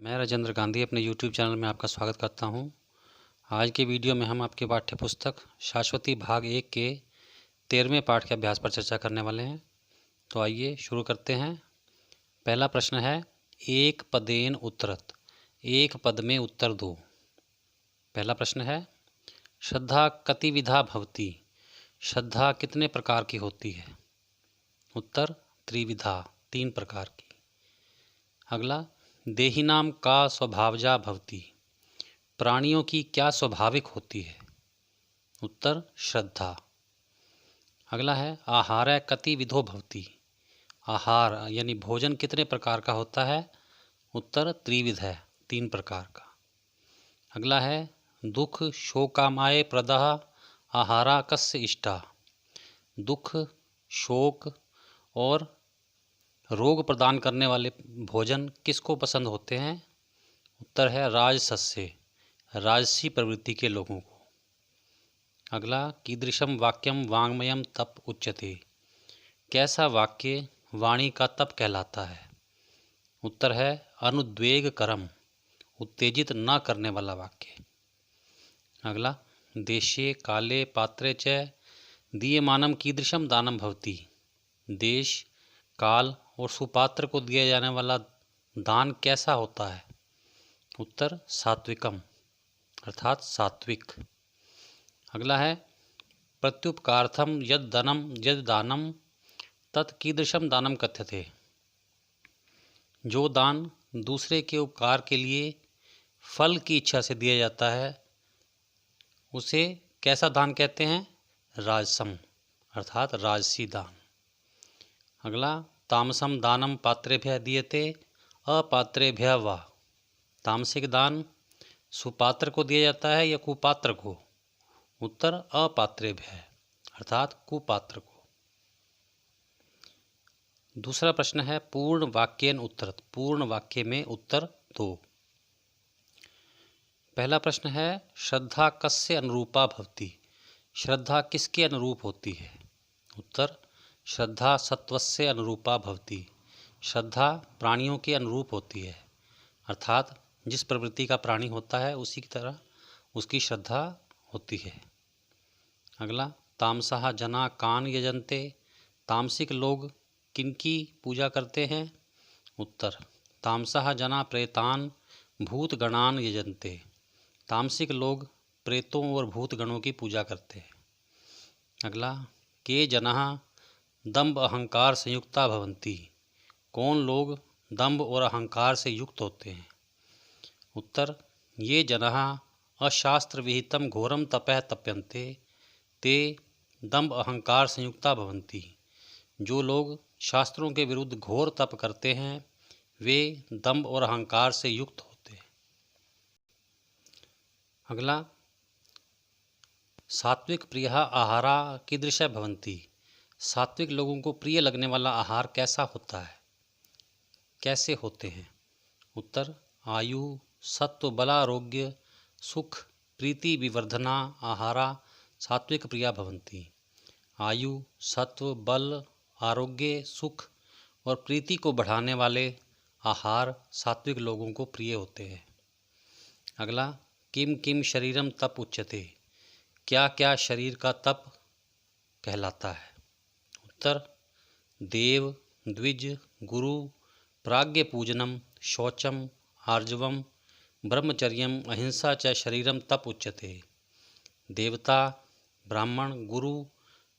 मैं राजेंद्र गांधी अपने YouTube channel में आपका स्वागत करता हूं। आज के वीडियो में हम आपके पाठ्य पुस्तक शाश्वती भाग 1 के 13वें पाठ के अभ्यास पर चर्चा करने वाले हैं। तो आइए शुरू करते हैं। पहला प्रश्न है, एक पदेन उत्तरत, एक पद में उत्तर दो। पहला प्रश्न है, श्रद्धा कतिविधा भवति, श्रद्धा कितने प्रकार की होती है? उत्तर त्रिविधा, 3 प्रकार की। अगला, देहिनाम का स्वभावजा भवति, प्राणियों की क्या स्वाभाविक होती है? उत्तर श्रद्धा। अगला है, आहार कति विधो भवति, आहार यानी भोजन कितने प्रकार का होता है? उत्तर त्रिविध है, 3 प्रकार का। अगला है, दुख शोकामाय प्रदः आहारा कस्य इष्टा, दुख शोक और रोग प्रदान करने वाले भोजन किसको पसंद होते हैं? उत्तर है राजसस्य, राजसी प्रवृत्ति के लोगों को। अगला, कीदृशम वाक्यम वाङ्मयम तप उच्यते, कैसा वाक्य वाणी का तप कहलाता है? उत्तर है अनुद्वेगकरम, उत्तेजित न करने वाला वाक्य। अगला, देशे काले पात्रे च दीयमानम कीदृशम दानम भवति, देश काल और सुपात्र को दिया जाने वाला दान कैसा होता है? उत्तर सात्विकम, अर्थात सात्विक। अगला है, प्रत्युपकार्थम यद दानम तत् कीदृशम दानम कथ्यते, जो दान दूसरे के उपकार के लिए फल की इच्छा से दिया जाता है उसे कैसा दान कहते हैं? राजसम, अर्थात राजसी दान। अगला, तामसम दानम पात्रेभ्यः दीयते अपात्रेभ्यः वा, तामसिक दान सुपात्र को दिया जाता है या कुपात्र को? उत्तर अपात्रेभ्यः, अर्थात कुपात्र को। दूसरा प्रश्न है, पूर्ण वाक्येन उत्तरत, पूर्ण वाक्य में उत्तर दो। पहला प्रश्न है, श्रद्धा कस्य अनुरूपा भवति, श्रद्धा किसके अनुरूप होती है? उत्तर श्रद्धा सत्वस्य अनुरूपा भवति, श्रद्धा प्राणियों के अनुरूप होती है, अर्थात जिस प्रवृत्ति का प्राणी होता है उसी की तरह उसकी श्रद्धा होती है। अगला, तामसः जना कान यजन्ते, तामसिक लोग किनकी पूजा करते हैं? उत्तर तामसः जना प्रेतान भूतगणान यजन्ते, तामसिक लोग प्रेतों और भूतगणों की पूजा करते हैं। अगला, के जनः दंभ अहंकार संयुक्ता भवन्ति, कौन लोग दंभ और अहंकार से युक्त होते हैं? उत्तर ये जनः अशास्त्र विहितम घोरम तपः तप्यन्ते ते दंभ अहंकार संयुक्ता भवन्ति, जो लोग शास्त्रों के विरुद्ध घोर तप करते हैं वे दंभ और अहंकार से युक्त होते हैं। अगला, सात्विक प्रियः आहारा कीदृशः भवन्ति, सात्विक लोगों को प्रिय लगने वाला आहार कैसा होता है, कैसे होते हैं? उत्तर आयु सत्व बलारोग्य सुख प्रीति विवर्धना आहारा सात्विक प्रिया भवन्ति, आयु सत्व बल आरोग्य सुख और प्रीति को बढ़ाने वाले आहार सात्विक लोगों को प्रिय होते हैं। अगला, किम किम शरीरम तप उच्यते, क्या क्या शरीर का तप कहलाता है? उत्तर देव द्विज गुरु प्राज्ञ पूजनम शौचम आर्जवम ब्रह्मचर्यम अहिंसा च शरीरम तप उच्यते, देवता ब्राह्मण गुरु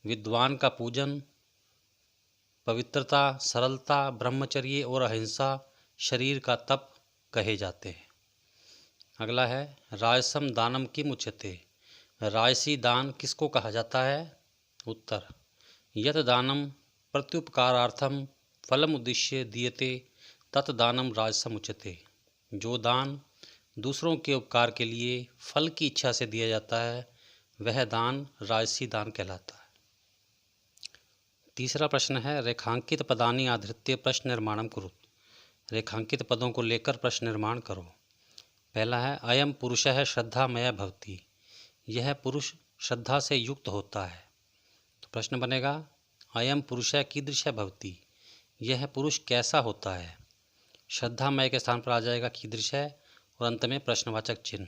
विद्वान का पूजन, पवित्रता सरलता ब्रह्मचर्य और अहिंसा शरीर का तप कहे जाते हैं। अगला है, राजसम दानम किम उच्यते, राजसी दान किसको कहा जाता है? उत्तर यत दानम प्रत्युपकारार्थम फलम उद्देश्य दीयते तत् दानम राजसम उच्यते, जो दान दूसरों के उपकार के लिए फल की इच्छा से दिया जाता है वह दान राजसी दान कहलाता है। तीसरा प्रश्न है, रेखांकित पदानि आधृत्य प्रश्न निर्माणम कुरु, रेखांकित पदों को लेकर प्रश्न निर्माण करो। पहला है, अयम पुरुषः श्रद्धामय भवति, यह पुरुष श्रद्धा से युक्त होता है। तो प्रश्न बनेगा, अयम पुरुषः कीदृशः भवति, यह पुरुष कैसा होता है? श्रद्धामय के स्थान पर आ जाएगा कीदृश है, और अंत में प्रश्नवाचक चिन्ह।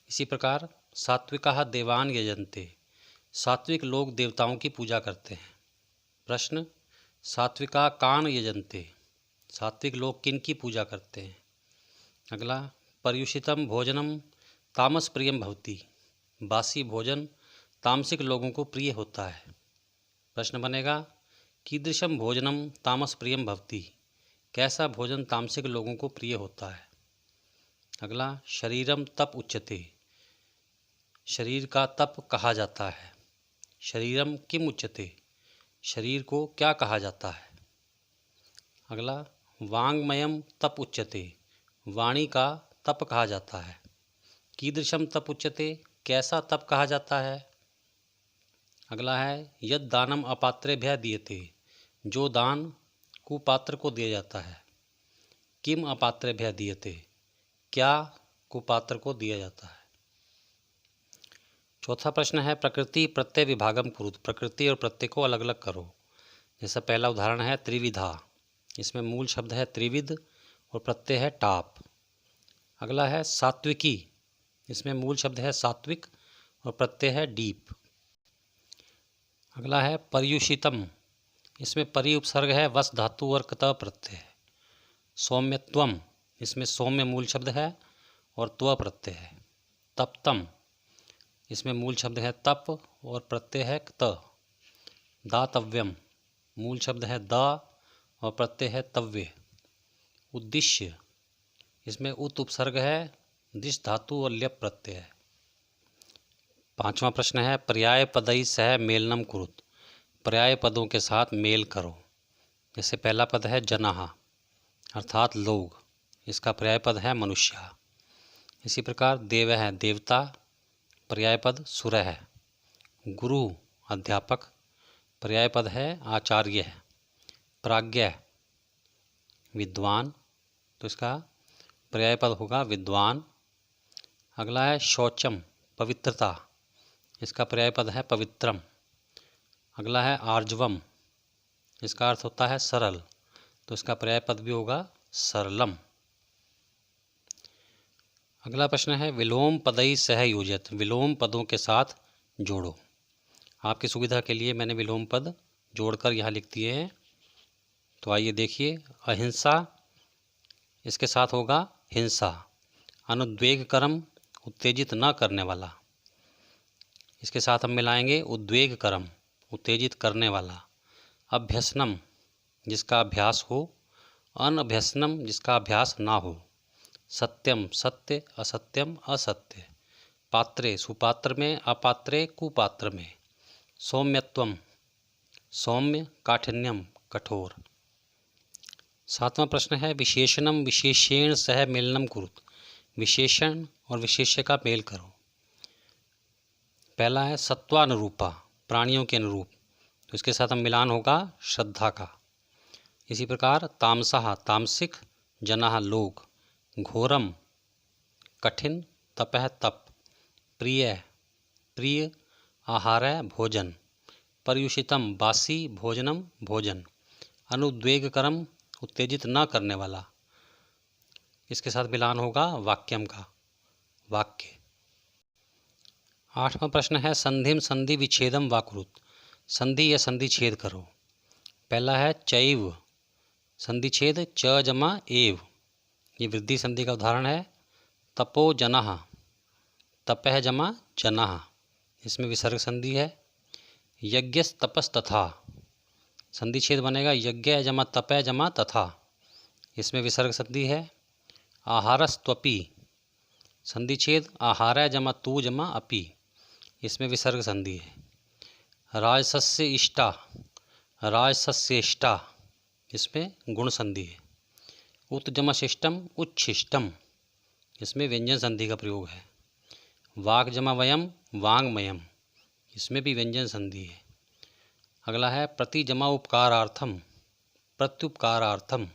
इसी प्रकार सात्विकाः देवान् यजन्ते, सात्विक लोग देवताओं की पूजा करते हैं। प्रश्न, सात्विकाः कान् यजन्ते, सात्विक लोग किन की पूजा करते हैं। अगला, पर्युषितम भोजनम तामस प्रियम भवति, बासी भोजन तामसिक लोगों को प्रिय होता है। प्रश्न बनेगा, कीदृशम भोजनम तामस प्रियम भवति, कैसा भोजन तामसिक लोगों को प्रिय होता है। अगला, शरीरम तप उच्यते, शरीर का तप कहा जाता है। शरीरम किम उच्यते, शरीर को क्या कहा जाता है। अगला, वाङ्मयम तप उच्यते, वाणी का तप कहा जाता है। कीदृशम तप उच्यते, कैसा तप कहा जाता है। अगला है, यद दानम अपात्रेभ्यः दीयते, जो दान कुपात्र को दिया जाता है। किम अपात्रेभ्यः दीयते, क्या कुपात्र को दिया जाता है। चौथा प्रश्न है, प्रकृति प्रत्यय विभागम कुरुत, प्रकृति और प्रत्यय को अलग अलग करो। जैसा पहला उदाहरण है त्रिविधा, इसमें मूल शब्द है त्रिविध और प्रत्यय है टाप। अगला है सात्विकी, इसमें मूल शब्द है सात्विक और प्रत्यय है डीप। अगला है पर्युषितम, इसमें परि उपसर्ग है वस धातु और कत प्रत्यय है। सौम्यत्वम, इसमें सौम्य मूल शब्द है और त्व प्रत्यय है। तप्तम, इसमें मूल शब्द है तप और प्रत्यय है क्त। दातव्यम, मूल शब्द है द और प्रत्यय है तव्य। उद्दिश्य, इसमें उत उपसर्ग है दिश धातु और ल्यप प्रत्यय है। पांचवा प्रश्न है, पर्याय पदई सह मेलनम कुरुत, पर्याय पदों के साथ मेल करो। जैसे पहला पद है जनाः, अर्थात लोग, इसका पर्याय पद है मनुष्य। इसी प्रकार देव है देवता, पर्याय पद सुर है। गुरु अध्यापक, पर्याय पद है आचार्य है। प्राज्ञ विद्वान, तो इसका पर्याय पद होगा विद्वान। अगला है शौचम पवित्रता, इसका पर्याय पद है पवित्रम। अगला है आर्जवम, इसका अर्थ होता है सरल, तो इसका पर्याय पद भी होगा सरलम। अगला प्रश्न है, विलोम पदई सह योजयत, विलोम पदों के साथ जोड़ो। आपकी सुविधा के लिए मैंने विलोम पद जोड़कर यहाँ लिख दिए हैं। तो आइए देखिए, अहिंसा, इसके साथ होगा हिंसा। अनुद्वेगकरम, उत्तेजित न करने वाला, इसके साथ हम मिलाएंगे उद्वेगकरम, उत्तेजित करने वाला। अभ्यसनम, जिसका अभ्यास हो। अनभ्यसनम, जिसका अभ्यास ना हो। सत्यम सत्य, असत्यम असत्य। पात्रे सुपात्र में, अपात्रे कुपात्र में। सौम्यत्वम सौम्य, काठिन्यम कठोर। सातवां प्रश्न है, विशेषणम विशेषेण सह मेलनम कुरुत, विशेषण और विशेष्य का मेल करो। पहला है सत्वानुरूपा, प्राणियों के अनुरूप, तो इसके साथ हम मिलान होगा श्रद्धा का। इसी प्रकार तामसः तामसिक, जनाः लोग। घोरम कठिन, तपः तप। प्रिय प्रिय, आहारः भोजन। पर्युषितम बासी, भोजनम भोजन। अनुद्वेगकरम, उत्तेजित न करने वाला, इसके साथ मिलान होगा वाक्यम का, वाक्य। आठवां प्रश्न है, संधिम संधि विच्छेदम वा कुरुत, संधि या संधि छेद करो। पहला है चैव, संधि छेद च जमा एव, ये वृद्धि संधि का उदाहरण है। तपो जनः, तपः जमा जनः, इसमें विसर्ग संधि है। यज्ञस तपस तथा, संधि छेद बनेगा यज्ञ जमा तपः जमा तथा, इसमें विसर्ग संधि है। आहारस्त्वपि, संधि छेद आहारः जमा तू जमा अपि, इसमें विसर्ग संधि है। राजसस्य इष्टा, राजसस्य इष्टा, इसमें गुण संधि है। उत्जमशिष्टम उच्छिष्टम, इसमें व्यंजन संधि का प्रयोग है। वाक् जमा वयम वाङ्मयम, इसमें भी व्यंजन संधि है। अगला है प्रति जमा उपकारार्थम, प्रत्युपकारार्थम,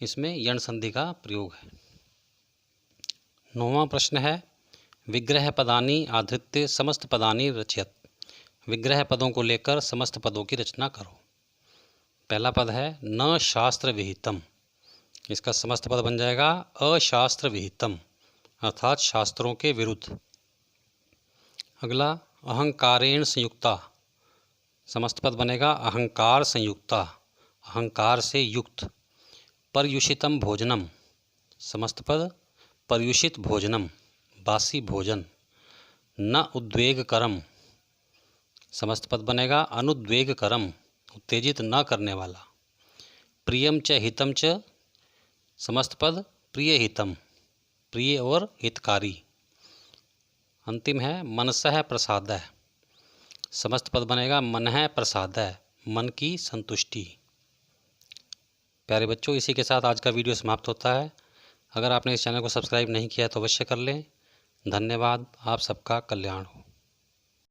इसमें यण संधि का प्रयोग है। नौवां प्रश्न है, विग्रह पदानि आधृत्य समस्त पदानि रचयत, विग्रह पदों को लेकर समस्त पदों की रचना करो। पहला पद है न शास्त्र विहितम, इसका समस्त पद बन जाएगा अशास्त्र विहितम, अर्थात शास्त्रों के विरुद्ध। अगला अहंकारेण संयुक्ता, समस्त पद बनेगा अहंकार संयुक्ता, अहंकार से युक्त। पर्युषितम भोजनम, समस्त पद पर्युषित भोजनम, बासी भोजन। न उद्वेगकरम, समस्त पद बनेगा अनुद्वेगकरम, उत्तेजित न करने वाला। प्रियम च हितम च, समस्त पद प्रिय हितम, प्रिय और हितकारी। अंतिम है मनसः प्रसादः, समस्त पद बनेगा मनः प्रसादः, मन की संतुष्टि। प्यारे बच्चों, इसी के साथ आज का वीडियो समाप्त होता है। अगर आपने इस चैनल को सब्सक्राइब नहीं किया है तो अवश्य कर लें। धन्यवाद। आप सबका कल्याण हो।